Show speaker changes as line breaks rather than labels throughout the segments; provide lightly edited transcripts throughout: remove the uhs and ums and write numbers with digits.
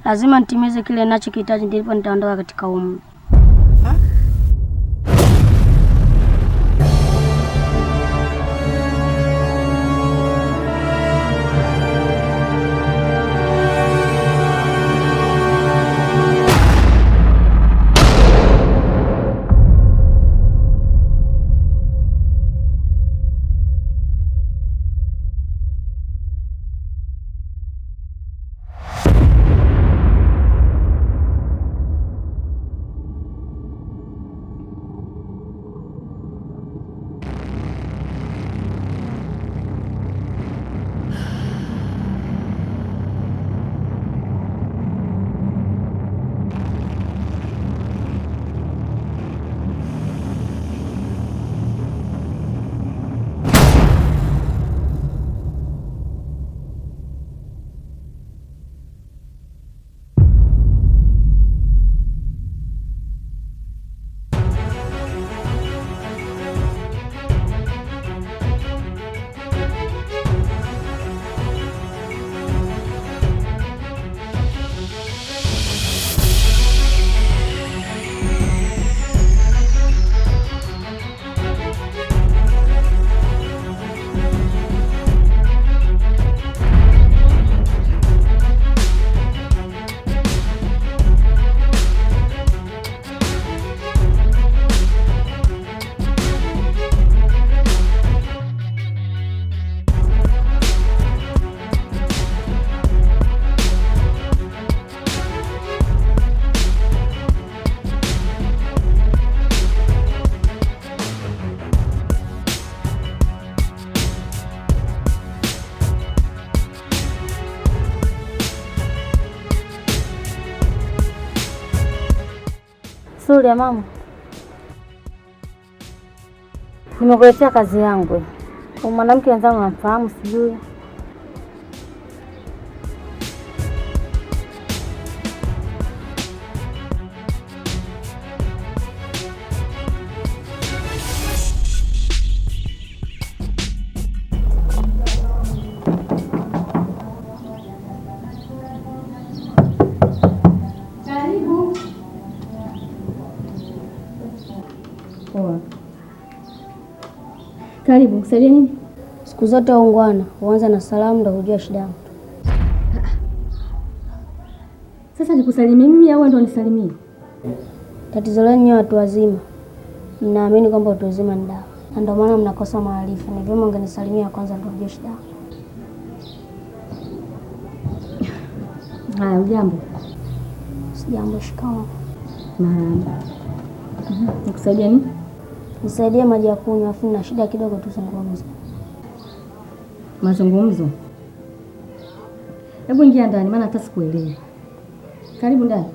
Lazima nitimize kile ninachokihitaji, ndipo nitaondoka katika umri. Suri ya mama, nimekuletea kazi yangu. Kwa mwanamke wenzangu namfahamu sijui.
Karibu, kusaidia nini?
Siku zote ungwana huanza na salamu ndio hujua shida yangu.
Sasa nikusalimie mimi au ndio nisalimie?
Tatizo lenu watu wazima, mnaamini kwamba watu wazima ni dawa, na ndio maana mnakosa maarifa. Ni vyema ungenisalimia kwanza ndio hujua shida yangu.
Haya, ujambo?
Sijambo. Shikamoo.
Marahaba. Nikusaidia nini?
Nisaidie maji ya kunywa, afu na shida kidogo tu zungumza.
Mazungumzo? Hebu ingia ndani maana hata sikuelewa. Karibu ndani.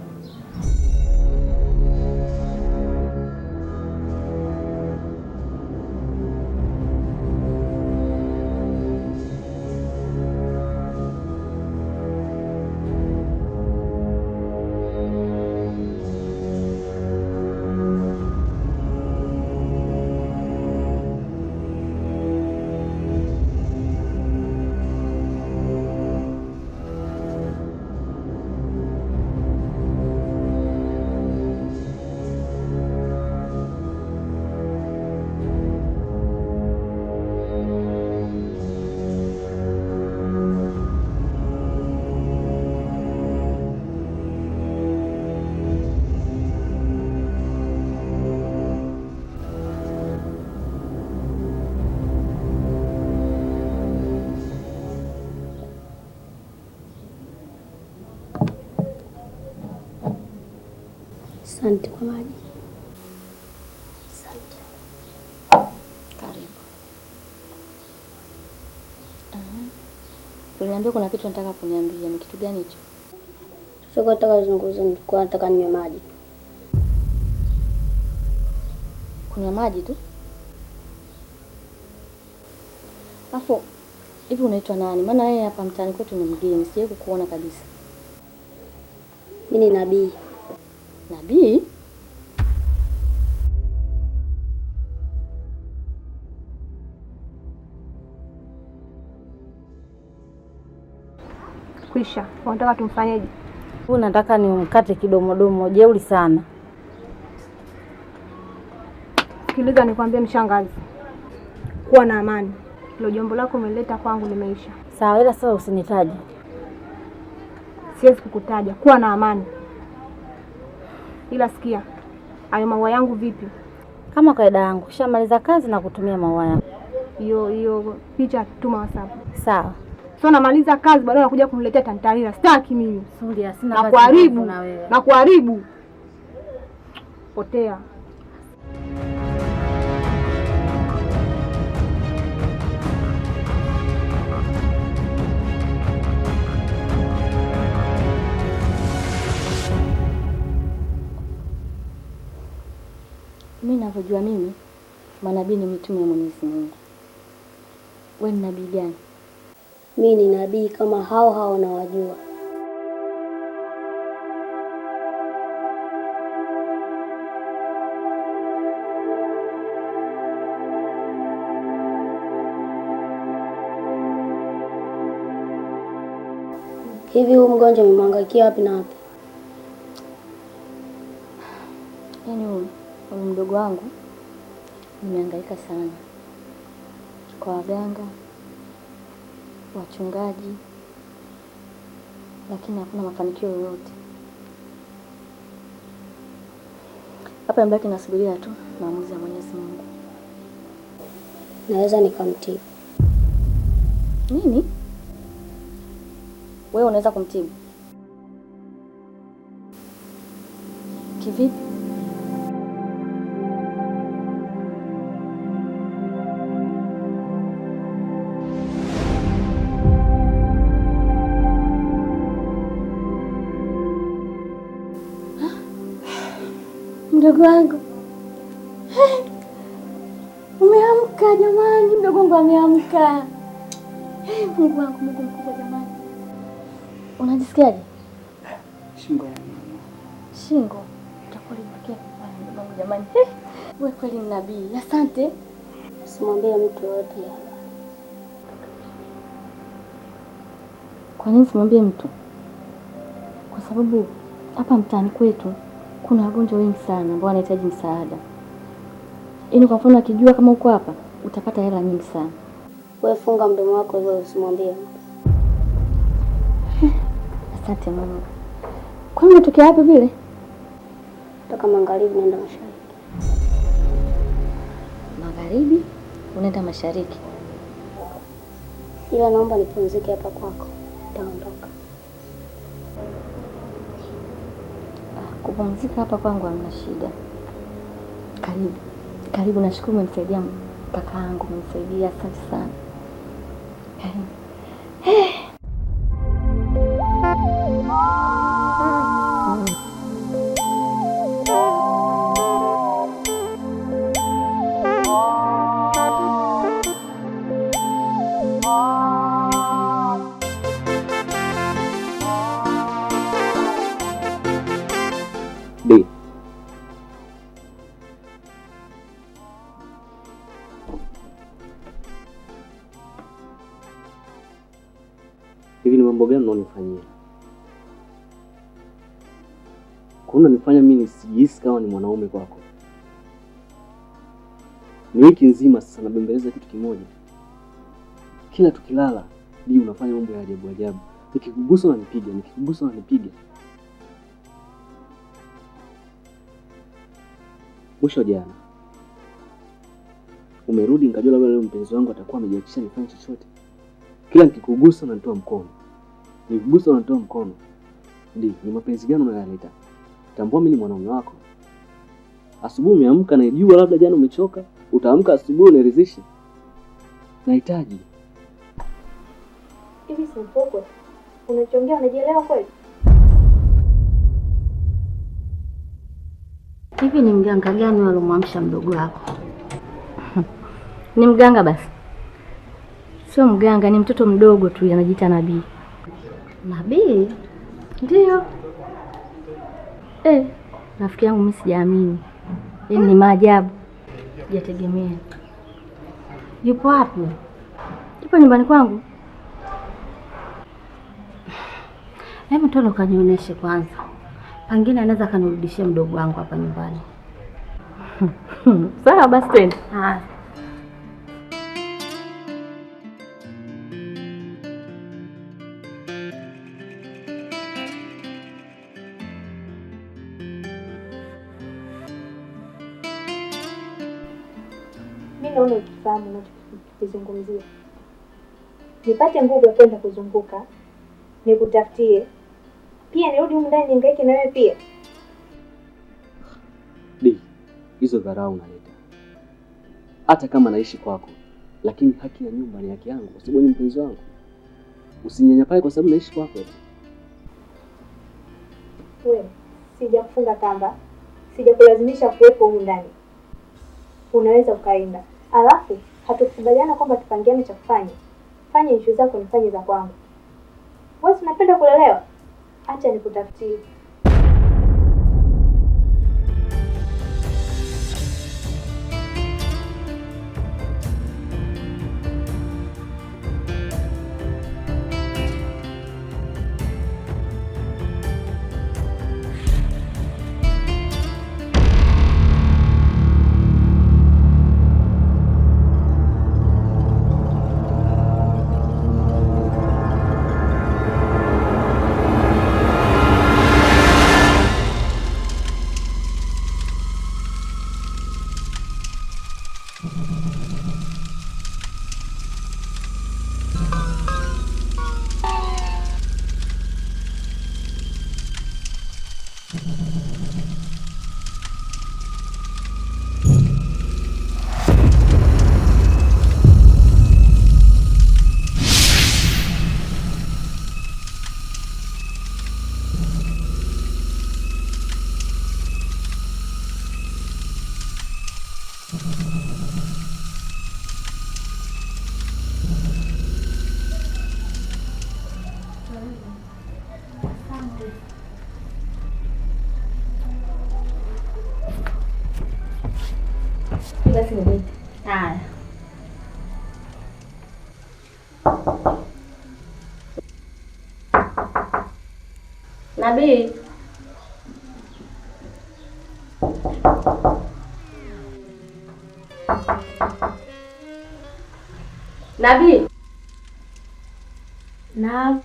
Asante kwa maji. Asante.
Karibu. Uliniambia kuna kitu nataka kuniambia. Ni kitu gani hicho?
Sio nataka zungumza, nilikuwa nataka ninywe maji.
Kunywa maji tu? Afu hivi unaitwa nani? Maana yeye hapa mtaani kwetu ni mgeni, sijawahi kukuona kabisa.
Mimi ni Nabii.
Nabii?
Kwisha. Unataka tumfanyeje?
Nataka nimkate kidomodomo, jeuri sana.
Sikiliza nikwambie mshangazi. Kuwa na amani. Hilo jambo lako umeleta kwangu limeisha.
Sawa, ila sasa usinitaje.
Siwezi kukutaja. Kuwa na amani. Ila sikia, hayo maua yangu vipi?
Kama kawaida yangu, kishamaliza kazi na kutumia maua yangu.
Hiyo picha tuma WhatsApp.
Sawa.
So namaliza kazi baadaye nakuja kuniletea tantarira. Sitaki mimi.
Sulia, sina
na
kazi
kuharibu
na wewe.
Na kuharibu. Potea.
Mimi ninavyojua mimi, manabii ni mitume wa Mwenyezi Mungu. Wewe ni nabii gani?
Mimi ni nabii kama hao nawajua. Hivi huyu mgonjwa umemhangaikia wapi na wapi?
Yaani mdogo wangu nimehangaika sana kwa waganga, wachungaji, lakini hakuna mafanikio yoyote. Hapa mbaki nasubiria tu maamuzi ya Mwenyezi Mungu.
Naweza nikamtibu.
Nini? Wewe unaweza kumtibu? Kivipi? Mdogo wangu. Umeamka jamani, mdogo wangu ameamka. Mungu wangu, Mungu mkubwa jamani. Unajisikiaje?
Shingo ya mama.
Shingo. Utakuwa limekia mdogo wangu jamani. Wewe kweli ni nabii. Asante.
Usimwambie mtu yote.
Kwa nini simwambie mtu? Kwa sababu hapa mtaani kwetu kuna wagonjwa wengi sana ambao wanahitaji msaada. Yaani kwa mfano akijua kama uko hapa, utapata hela nyingi sana.
Wewe funga mdomo wako hivyo usimwambie.
Asante mama. Kwa nini unatokea wapi vile?
Toka magharibi naenda mashariki.
Magharibi unaenda mashariki?
Ila naomba nipumzike hapa kwako. Nitaondoka.
Kupumzika hapa kwangu hamna shida. Karibu. Karibu, nashukuru umenisaidia kaka yangu, umenisaidia, asante sana.
Hivi ni mambo gani unanifanyia? Kuna nifanya mimi nisijihisi kama ni mwanaume kwako. Ni wiki nzima sasa nabembeleza kitu kimoja. Kila tukilala, ndio unafanya mambo ya ajabu ajabu. Nikikugusa unanipiga, nikikugusa unanipiga. Mwisho jana umerudi nikajua labda leo mpenzi wangu atakuwa amejiakisha nifanye chochote. Kila nikikugusa unanitoa mkono. Nikigusa unanitoa mkono. Ndio, ni mapenzi gani unayaleta? Tambua mimi ni mwanaume wako. Asubuhi umeamka na jua labda jana umechoka, utaamka asubuhi uniridhishe. Nahitaji.
Hivi si mpoko. Unachongea unajielewa kweli?
Hivi ni mganga gani alomwamsha mdogo wako? Ni mganga basi? Sio mganga, ni mtoto mdogo tu anajiita nabii. Nabii? Ndio. Rafiki yangu mimi sijaamini. Yaani ni maajabu. Sijategemea. Yupo wapi? Yupo nyumbani kwangu. Hebu tolo kanionyeshe kwanza, pengine anaweza kanirudishia mdogo wangu hapa nyumbani. Sawa basi twende. Haya.
Mimi naona ukifahamu unachokizungumzia. Nipate nguvu ya kwenda kuzunguka, nikutafutie. Pia nirudi huko ndani nihangaike na wewe pia.
Hizo dharau unaleta. Hata kama naishi kwako, lakini haki ya nyumba ni haki yangu kwa sababu ni mpenzi wangu. Usinyanyapake kwa sababu naishi kwako.
Wewe, sijakufunga kamba. Sijakulazimisha kuwepo huko ndani. Unaweza ukaenda. Alafu hatukubaliana kwamba tupangiane cha kufanya. Fanya issue zako, nifanye za kwangu. Wewe unapenda kulelewa? Acha nikutafutie.
Basi ni haya. Nabii. Nabii. Na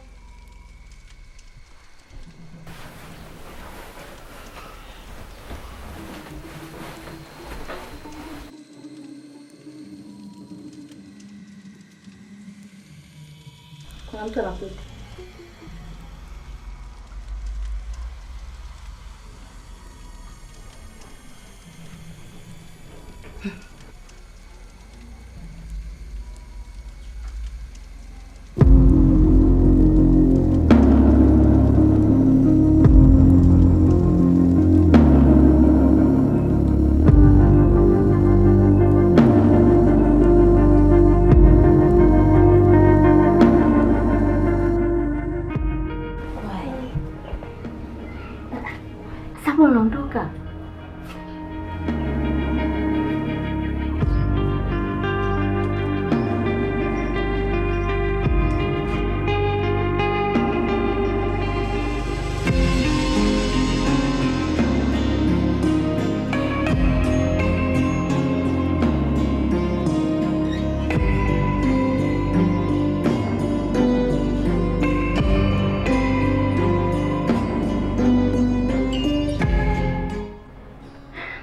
kuna mtu anakuja. Unaondoka?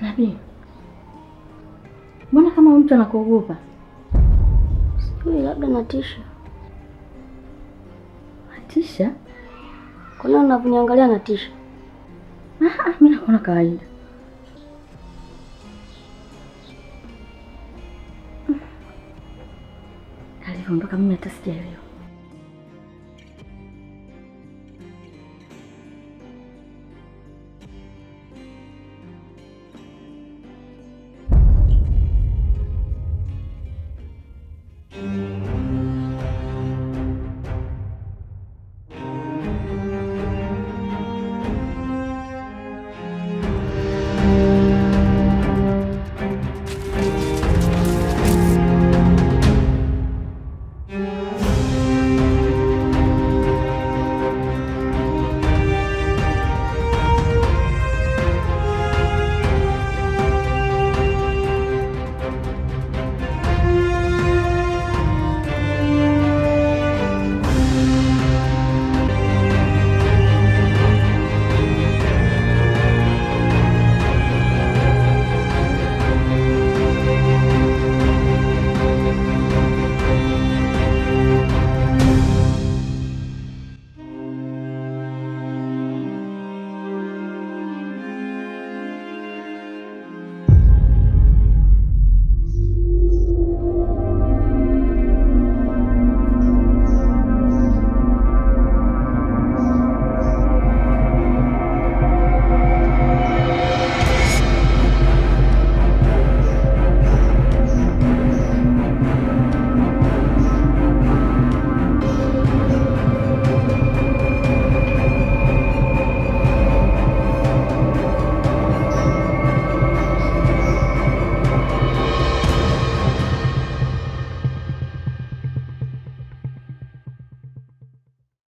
Nabii, mbona kama mtu anakuogopa?
Sijui, labda natisha.
Natisha?
Kwa nini unavyoniangalia natisha?
Mimi nakuona kawaida. Alivyoondoka mimi hata sijaelewa.